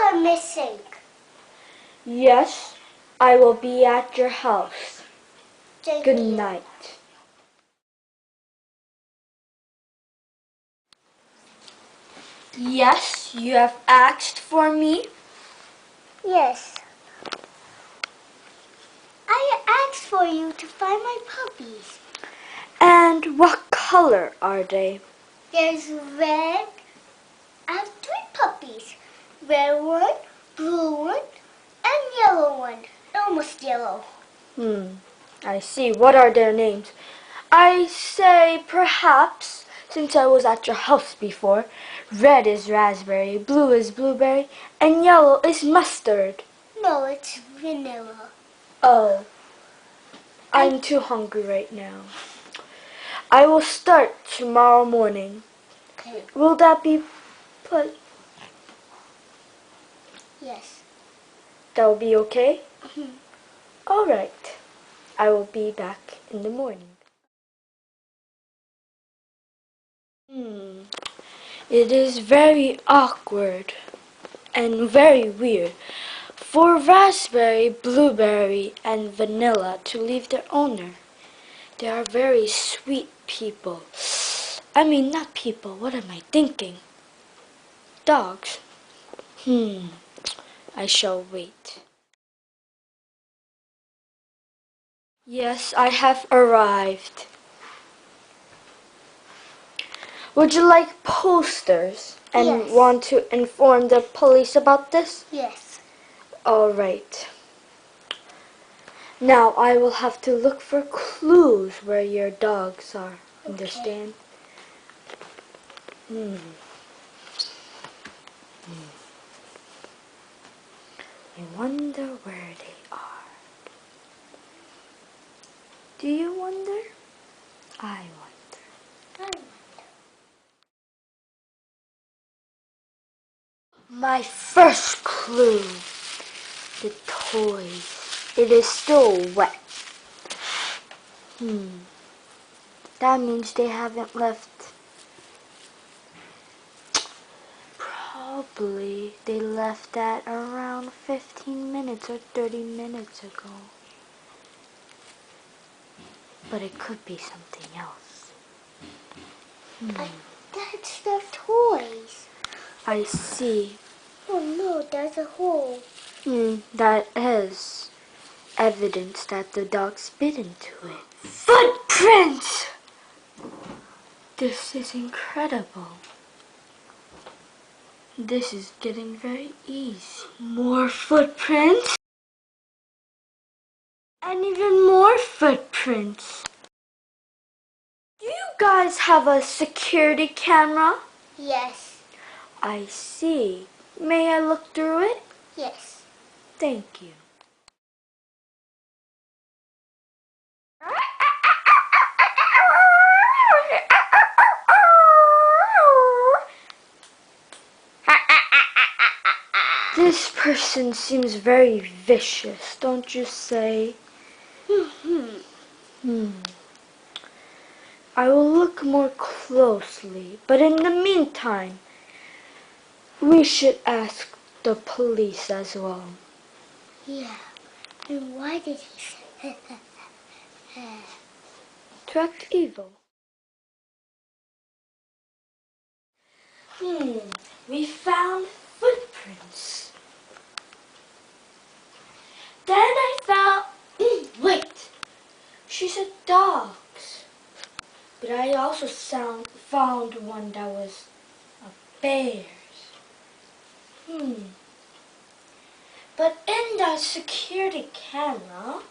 are missing. Yes, I will be at your house. Good You. night. Yes, you have asked for me? Yes. I asked for you to find my puppies. And what color are they? There's red. I have 3 puppies. Red one, blue one, and yellow one. Almost yellow. I see. What are their names? I say perhaps, since I was at your house before, red is raspberry, blue is blueberry, and yellow is mustard. No, it's vanilla. Oh, I'm too hungry right now. I will start tomorrow morning. Okay. Will that be put? Yes. That will be okay? Mhm. All right. I will be back in the morning. It is very awkward and very weird for raspberry, blueberry, and vanilla to leave their owner. They are very sweet people. I mean, not people. What am I thinking? Dogs. I shall wait. Yes, I have arrived. Would you like posters and Yes. want to inform the police about this? Yes. All right. Now I will have to look for clues where your dogs are. Understand? I wonder where they are. Do you wonder? I wonder. My first clue. The toys. It is still wet. That means they haven't left. Probably they left that around 15 minutes or 30 minutes ago. But it could be something else. That's their toys. I see. Oh no, there's a hole. That is evidence that the dogs bit into it. Footprints! This is incredible. This is getting very easy. More footprints. And even more footprints. Do you guys have a security camera? Yes. I see. May I look through it? Yes. Thank you. This person seems very vicious, don't you say? I will look more closely, but in the meantime, we should ask the police as well. Yeah. And why did he say To act evil. We found footprints. Then I found, wait, she said dogs. But I also found one that was a bear's. But in that security camera,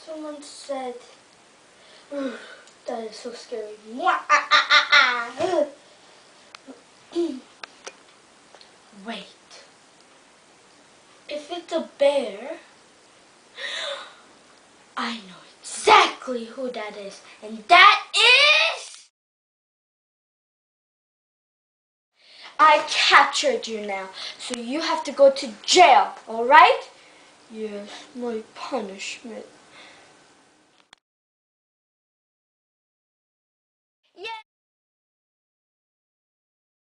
someone said, that is so scary. Wait. If it's a bear, I know exactly who that is. And that is... I captured you now, so you have to go to jail, alright? Yes, my punishment.